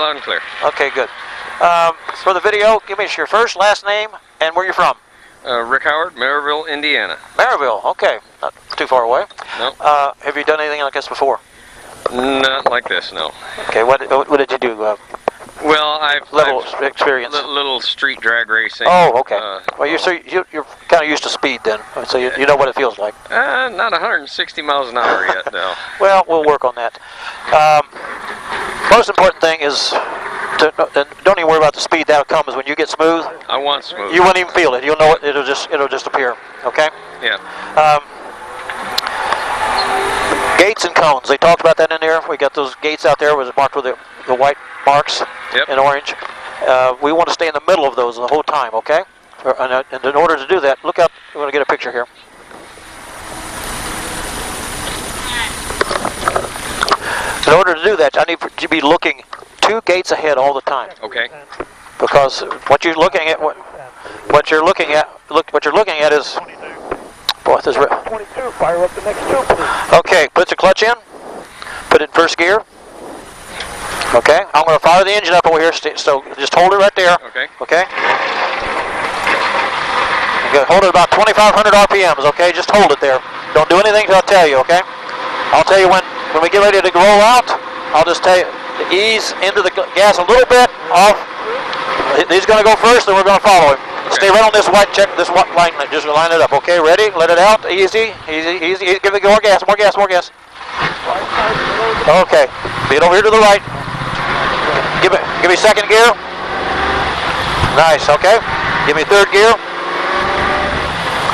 loud and clear. Okay, good. For the video, give me your first, last name, and where you're from. Rick Howard, Maryville, Indiana. Maryville, okay. Not too far away. No. Have you done anything like this before? Not like this, no. Okay, what did you do? Well, I've experience. Little street drag racing. Oh, okay. Well, you're kind of used to speed then, so you know what it feels like. Not 160 miles an hour yet, no. Well, we'll work on that. Most important thing is don't even worry about the speed. That'll come is when you get smooth. I want smooth. You won't even feel it. You'll know it. It'll just appear. Okay. Yeah. Gates and cones. They talked about that in there. We got those gates out there. It was marked with the white marks in orange. We want to stay in the middle of those the whole time. Okay. And in order to do that, look out. We're going to get a picture here. In order to do that, I need you to be looking 2 gates ahead all the time. Okay. Because what you're looking at, what you're looking at is. Boy, this is 22. Fire up the next 2, please. Okay, put the clutch in. Put it in first gear. Okay, I'm going to fire the engine up over here. So just hold it right there. Okay. Okay. Okay, hold it about 2,500 RPMs. Okay, just hold it there. Don't do anything till I tell you. Okay. I'll tell you when we get ready to roll out. I'll just tell you to ease into the gas a little bit. Off. He's going to go first, then we're going to follow him. Okay. Stay right on this white check, this white line. Just line it up. Okay, ready? Let it out. Easy, easy, easy. Give it more gas, more gas, more gas. Okay. Beat over here to the right. Give me second gear. Nice. Okay. Give me third gear.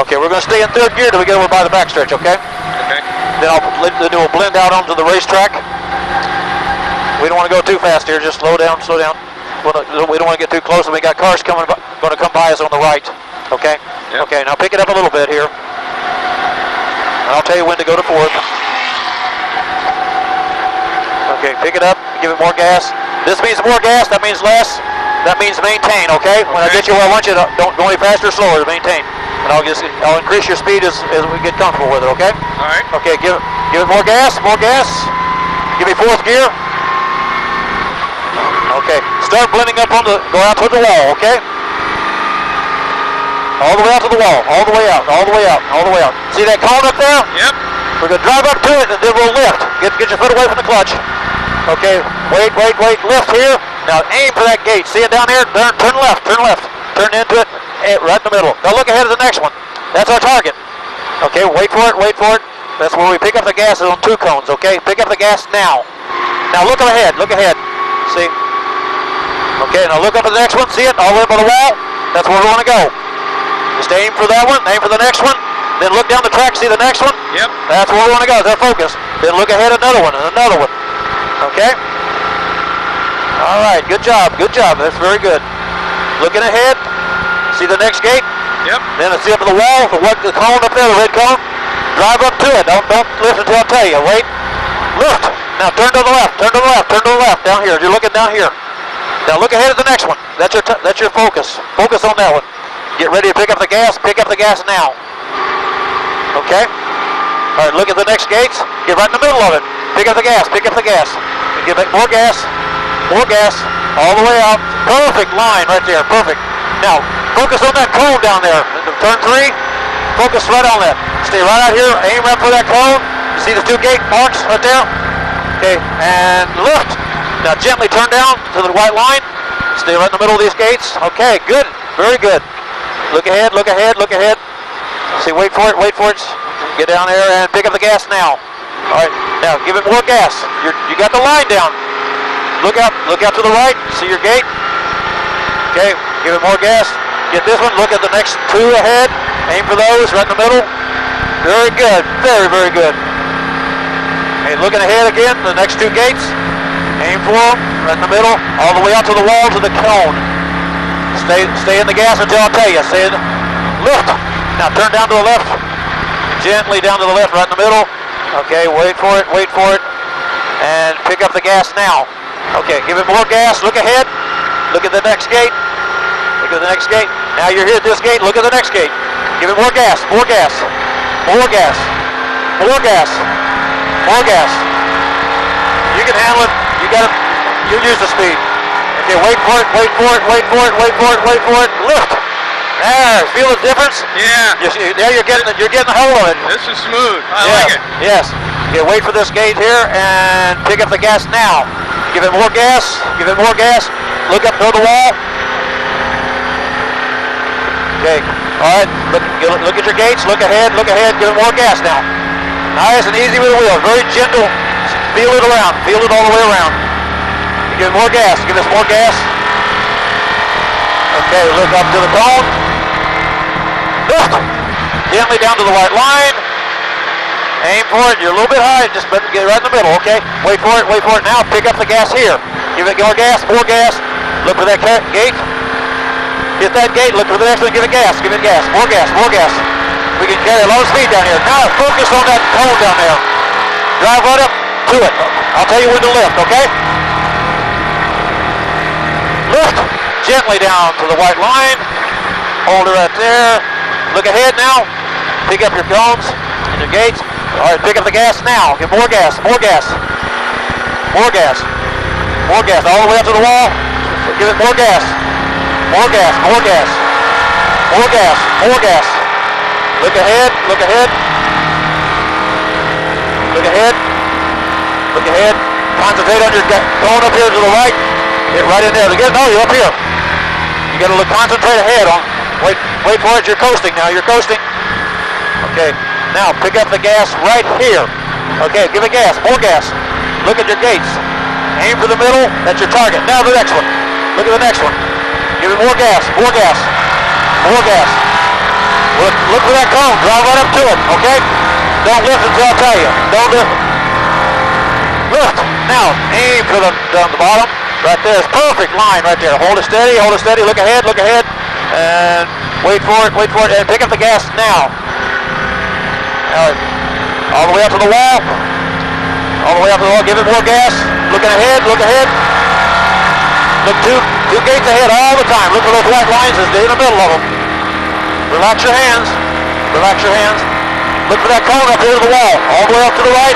Okay, we're going to stay in third gear till we get over by the backstretch. Okay. Okay. Then we'll blend out onto the racetrack. We don't want to go too fast here. Just slow down, slow down. We don't want to get too close, and we got cars going to come by us on the right. Okay. Yep. Okay. Now pick it up a little bit here. And I'll tell you when to go to fourth. Okay. Pick it up. Give it more gas. This means more gas. That means less. That means maintain. Okay. When I get you where I want you to, don't go any faster or slower. Maintain. And I'll increase your speed as we get comfortable with it. Okay. All right. Okay. Give it more gas. More gas. Give me fourth gear. Okay, start blending up go out to the wall, okay? All the way out to the wall, all the way out, all the way out, all the way out. See that cone up there? Yep. We're going to drive up to it and then we'll lift. Get your foot away from the clutch. Okay, wait, lift here. Now aim for that gate. See it down here? Turn left. Turn into it, right in the middle. Now look ahead of the next one. That's our target. Okay, wait for it. That's where we pick up the gas on 2 cones, okay? Pick up the gas now. Now look ahead. See? Okay, now look up at the next one. See it? All the way up on the wall? That's where we want to go. Just aim for that one. Aim for the next one. Then look down the track. See the next one? Yep. That's where we want to go. That's our focus. Then look ahead at another one and another one. Okay? All right. Good job. That's very good. Looking ahead. See the next gate? Yep. Then see up at the wall. The cone up there, the red cone. Drive up to it. Don't lift until I tell you. Wait. Lift. Now turn to the left. Down here. You're looking down here. Now look ahead at the next one. That's your focus. Focus on that one. Get ready to pick up the gas. Pick up the gas now. Okay? All right, look at the next gates. Get right in the middle of it. Pick up the gas. And give it more gas. All the way out. Perfect line right there. Perfect. Now, focus on that cone down there. Turn 3. Focus right on that. Stay right out here. Aim right for that cone. You see the 2 gate marks right there? Okay, and lift. Now gently turn down to the white line. Stay right in the middle of these gates. Okay, good. Very good. Look ahead. See, wait for it. Get down there and pick up the gas now. All right, now give it more gas. You got the line down. Look out to the right. See your gate. Okay, give it more gas. Get this one. Look at the next 2 ahead. Aim for those right in the middle. Very good. Very good. Okay, looking ahead again. The next 2 gates. Aim for them, right in the middle, all the way out to the wall, to the cone. Stay in the gas until I tell you. Lift. Now turn down to the left. Gently down to the left, right in the middle. Okay, wait for it. And pick up the gas now. Okay, give it more gas. Look ahead. Look at the next gate. Now you're here at this gate. Look at the next gate. Give it more gas. You can handle it. You use the speed. Okay, wait for it, wait for it, wait for it, wait for it, wait for it. Lift. There, feel the difference? Yeah. There you're getting the hold of it. This is smooth. I Yes, like it. yes. Okay, wait for this gate here and pick up the gas now. Give it more gas, give it more gas. Look up toward the wall. Okay, all right, look at your gates, look ahead, give it more gas now. Nice and easy with the wheel, very gentle. Feel it around, feel it all the way around. Give it more gas, give us more gas. Okay, look up to the cone. Lift. Gently down to the white line. Aim for it, you're a little bit high, just get right in the middle, okay? Wait for it, now pick up the gas here. Give it more gas, Look for that gate. Hit that gate, look for the next one, give it gas, more gas. We can carry a lot of speed down here. Now focus on that cone down there. Drive right up to it. I'll tell you when to lift, okay? Lift gently down to the white line. Hold it right there. Look ahead now. Pick up your cones and your gates. All right, pick up the gas now. Give more gas. All the way up to the wall. Give it more gas. More gas. Look ahead. Concentrate on your cone up here to the right. Get right in there. No, you're up here. You gotta concentrate ahead on. Wait for it. You're coasting now. Okay. Now pick up the gas right here. Okay, give it gas. More gas. Look at your gates. Aim for the middle. That's your target. Now the next one. Look at the next one. Give it more gas. Look for that cone. Drive right up to it. Okay. Don't lift until I tell you. Don't lift. Lift. Now aim for down the bottom. Right there. It's perfect line right there. Hold it steady. Look ahead. And wait for it. And pick up the gas now. All the way up to the wall. Give it more gas. Looking ahead. Look two gates ahead all the time. Look for those white lines as they're in the middle of them. Relax your hands. Look for that cone up here to the wall. All the way up to the right.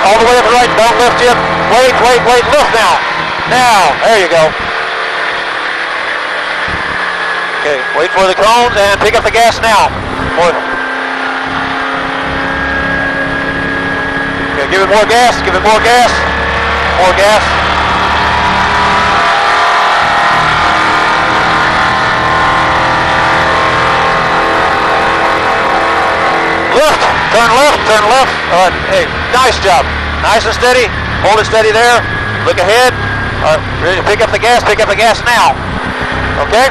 Don't lift yet. Wait. Lift now. There you go. Okay, wait for the cones and pick up the gas now. Okay, give it more gas. Lift, turn left. All right, hey, nice job. Nice and steady. Hold it steady there. Look ahead. All right, ready to pick up the gas now. Okay?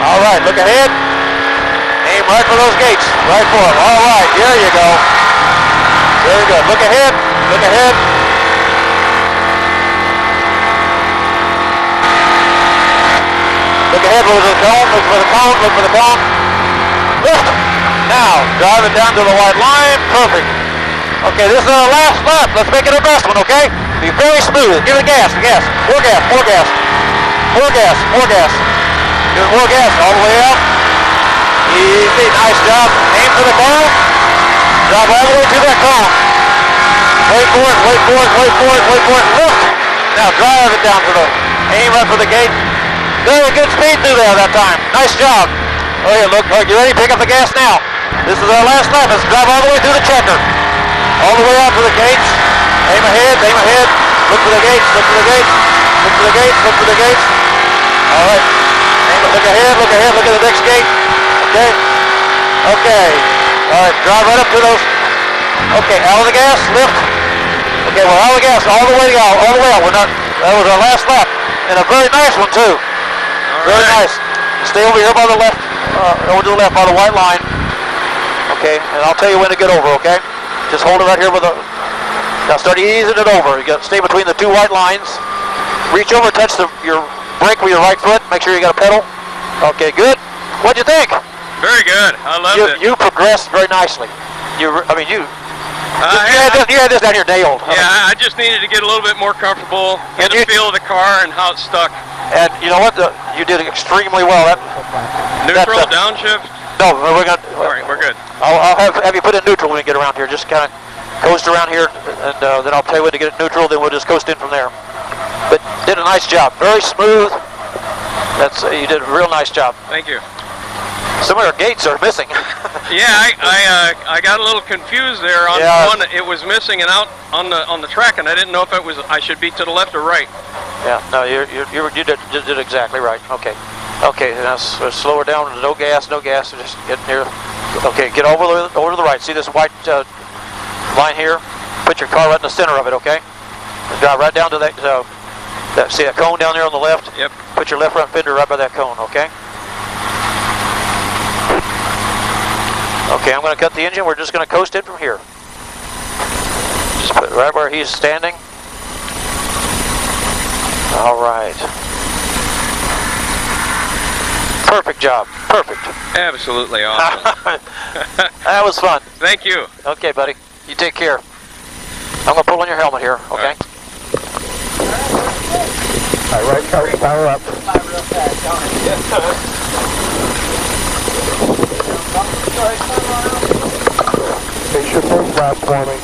All right, look ahead. Aim right for those gates. Right for them. All right, there you go. Very good. Look ahead. Look ahead, look for the cone. Lift. Now, drive it down to the white line. Perfect. Okay, this is our last lap. Let's make it our best one, okay? Be very smooth. Give it gas. More gas. Give it more gas all the way up. Easy. Nice job. Aim for the cone. Drive all the way to that cone. Wait for it. Lift. Now drive it down to the, aim right for the gate. Very good speed through there that time. Nice job. Okay, look, you ready? Pick up the gas now. This is our last lap. Let's drive all the way through the checker. All the way out to the gates. Aim ahead. Look for the gates. All right. Look ahead. Look at the next gate. Okay. All right, drive right up to those. Okay, out of the gas, lift. Okay, we're out of the gas all the way out. That was our last lap. And a very nice one too. Very nice. Stay over here by the left, over to the left by the white line. Okay, and I'll tell you when to get over, okay? Just hold it right here with the, now start easing it over. You got to stay between the two white lines. Reach over, touch your brake with your right foot. Make sure you got a pedal. Okay, good. What'd you think? Very good. I loved it. You progressed very nicely. You had this down here nailed. Yeah, I just needed to get a little bit more comfortable, get a feel of the car and how it stuck. And you know what? You did extremely well. Neutral, downshift? No, we're gonna. All right, we're good. I'll have you put in neutral when we get around here. Just kind of coast around here, and then I'll tell you when to get it neutral. Then we'll just coast in from there. But did a nice job. Very smooth. You did a real nice job. Thank you. Some of our gates are missing. Yeah, I got a little confused there on one. It was missing and out on the track, and I didn't know if I should be to the left or right. Yeah, no, you did exactly right. Okay, now slow her down. No gas. Just get near. Okay, get over to the right. See this white line here? Put your car right in the center of it. Okay. Drive right down to that. See that cone down there on the left? Yep. Put your left front fender right by that cone. Okay. Okay, I'm going to cut the engine. We're just going to coast it from here. Just put it right where he's standing. All right. Perfect job. Perfect. Absolutely awesome. That was fun. Thank you. Okay, buddy. You take care. I'm going to pull on your helmet here, okay? All right, power up. Face your first lap for me.